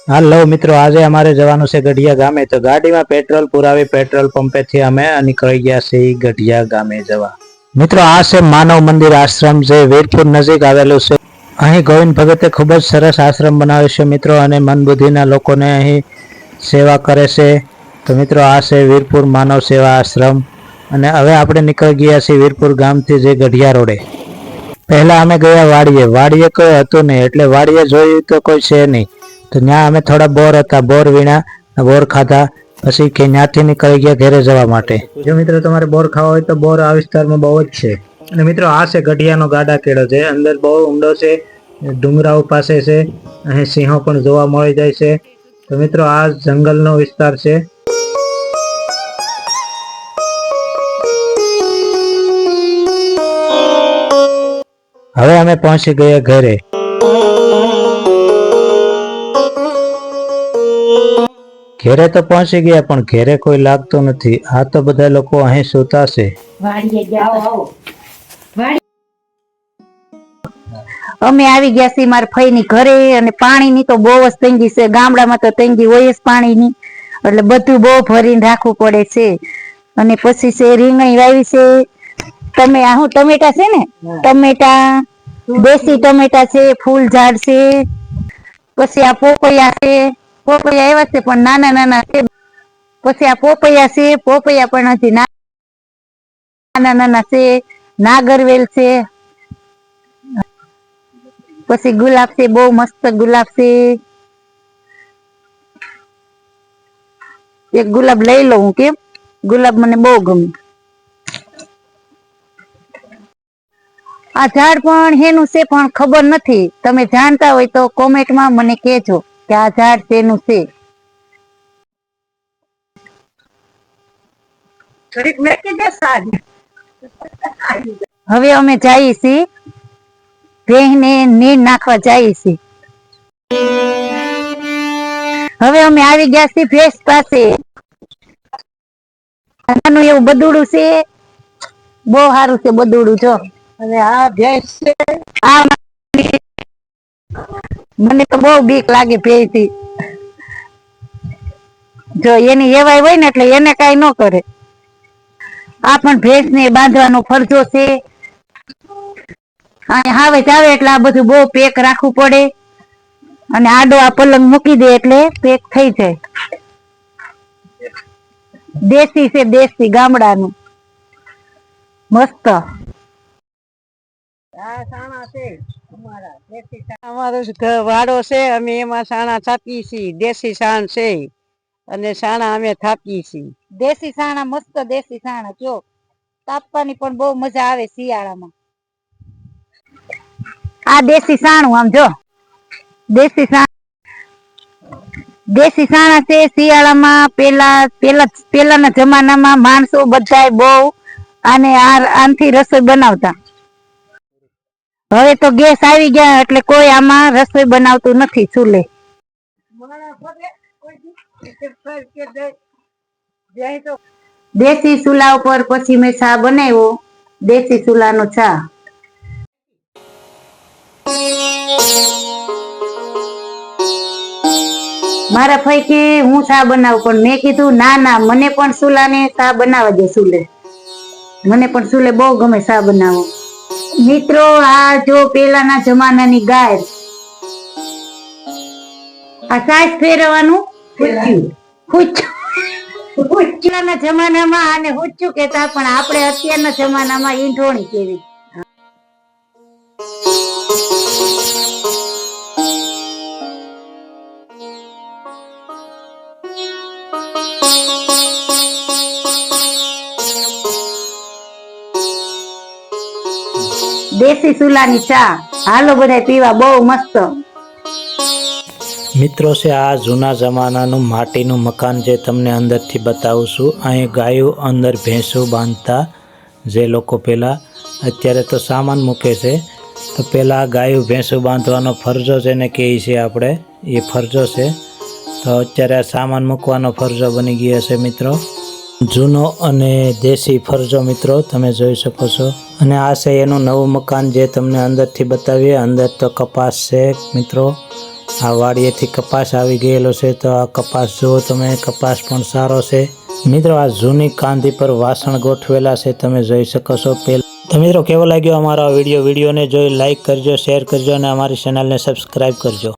હાલો મિત્રો, આજે અમારે જવાનું છે ગઢિયા ગામે। તો ગાડીમાં પેટ્રોલ પુરાવી પેટ્રોલ પંપેથી અમે નીકળી ગયા છીએ ગઢિયા ગામે જવા। મિત્રો, આ છે માનવ મંદિર આશ્રમ જે વીરપુર નજીક આવેલું છે। અહીં ગોવિંદ ભગતે ખૂબ જ સરસ આશ્રમ બનાવ્યો છે મિત્રો, અને મન બુદ્ધિના લોકોને અહીં સેવા કરે છે। તો મિત્રો, આ છે વીરપુર માનવ સેવા આશ્રમ, અને હવે આપણે નીકળી ગયા છીએ વીરપુર ગામથી જે ગઢિયા રોડે। પહેલા અમે ગયા વાડીએ કોઈ હતું નહીં, એટલે વાડીએ જોયું તો કોઈ છે નહીં। તો ત્યાં અમે થોડા બોર હતા, બોર વીણા, બોર ખાધા, પછી કે ત્યાંથી નીકળી ગયા ઘરે જવા માટે। જો મિત્રો તમારે બોર ખાવા હોય તો બોર આ વિસ્તારમાં બહુ જ છે। અને મિત્રો, આ છે ગઢિયાનો ગાડા કેળો છે, અંદર બહુ ઊંડો છે, ડુંગરાઓ પાસે છે, અહીં સિંહો પણ જોવા મળી જાય છે। તો મિત્રો, આ જંગલનો વિસ્તાર છે। હવે અમે પહોંચી ગયા ઘરે। ઘેરે તો પહોંચી ગયા, પણ ઘેરે કોઈ લાગતું નથી। આ તો બધા લોકો અહીં સૂતા છે। અમે આવી ગયા છીએ મારા ફઈની ઘરે, અને પાણીની તો બહુ જ તંગી છે। ગામડામાં તો તંગી હોય જ પાણીની, એટલે બધું બહુ ભરીને રાખવું પડે છે। અને પછી છે રીંગણી વાવી છે, ટમેટા છે ને, ટમેટા, દેશી ટમેટા છે, ફૂલ ઝાડ છે, પછી આ પોપૈયા છે, પોપૈયા એવા છે પણ નાના નાના છે, પછી આ પોપૈયા છે, પોપૈયા પણ હજી નાના નાના છે, નાગરવેલ છે, પછી ગુલાબ છે, બહુ મસ્ત ગુલાબ છે। એક ગુલાબ લઈ લઉં, કેમ? ગુલાબ મને બહુ ગમે। આ ઝાડ પણ હેનું છે પણ ખબર નથી, તમે જાણતા હોય તો કોમેન્ટમાં મને કહેજો કે આ ઝાડ શેનું છે। હવે અમે જઈએ છીએ ભેંસને નીર નાખવા જઈએ છીએ। હવે અમે આવી ગયા છીએ ભેંસ પાસે। નાનું એવું બદુડું છે, બહુ સારું છે બદુડું। જો હવે આ ભેંસ છે, મને તો બહુ બીક લાગે ભેંસથી। જો એની એવાય હોય ને એટલે એને કઈ ન કરે। આ પણ ભેંસ ને બાંધવાનો ફરજો છે। હાવે જાવે એટલે આ બધું બહુ પેક રાખવું પડે, અને આડો આ પલંગ મૂકી દે એટલે પેક થઈ જાય। દેશી છે, દેશી ગામડાનું મસ્ત। અમારો વાડો છે, અમે એમાં સાણા થાપીએ છીએ, દેશી સાણ છે, અને સાણા અમે થાપીએ છીએ। દેશી સાણા મસ્ત, દેશી સાણા જો તાપવાની પણ બહુ મજા આવે શિયાળામાં। આ દેશી સાણું, આમ જો દેશી સાણા છે। શિયાળામાં પેલાના જમાનામાં માણસો બધા બહુ આનથી રસોઈ બનાવતા। હવે તો ગેસ આવી ગયા એટલે કોઈ આમાં રસોઈ બનાવતું નથી ચૂલે। દેશી ચૂલા ઉપર પછી મેં ચા બનાવ્યો, દેશી ચૂલાનો ચા। મારા ભાઈ કે હું ચા બનાવું, પણ મેં કીધું ના ના, મને પણ ચૂલાને ચા બનાવવા દે ચૂલે। મને પણ ચૂલે બહુ ગમે ચા બનાવવો। મિત્રો, આ જો પેલાના જમાનાની ગાય, આ સાસ ફેરવવાનું પેલાના જમાનામાં આને હુચ્ચું કહેતા, પણ આપણે અત્યારના જમાનામાં ઈંઢોણી કહેવી। દેશી ચૂલાની ચા, હાલો બધા પીવા, બહુ મસ્ત। મિત્રો છે આ જૂના જમાનાનું માટીનું મકાન જે તમને અંદરથી બતાવું છું। અહીં ગાયો અંદર ભેંસો બાંધતા જે લોકો પહેલાં, અત્યારે તો સામાન મૂકે છે। તો પહેલાં ગાયો ભેંસો બાંધવાનો ફરજો જેને કહીએ છીએ આપણે, એ ફરજો છે। તો અત્યારે આ સામાન મૂકવાનો ફરજો બની ગયો છે મિત્રો, જૂનો અને દેશી ફરજો મિત્રો તમે જોઈ શકો છો। અને આ છે એનું નવું મકાન જે તમને અંદરથી બતાવીએ। અંદર તો કપાસ છે મિત્રો, આ વાડીએથી કપાસ આવી ગયેલો છે, તો આ કપાસ જુઓ તમે, કપાસ પણ સારો છે મિત્રો. આ જૂની કાંધી પર વાસણ ગોઠવેલા છે, તમે જોઈ શકો છો. તો મિત્રો કેવો લાગ્યો અમારો આ વિડીયોને જોઈ લાઈક કરજો, શેર કરજો અને અમારી ચેનલને સબસ્ક્રાઈબ કરજો.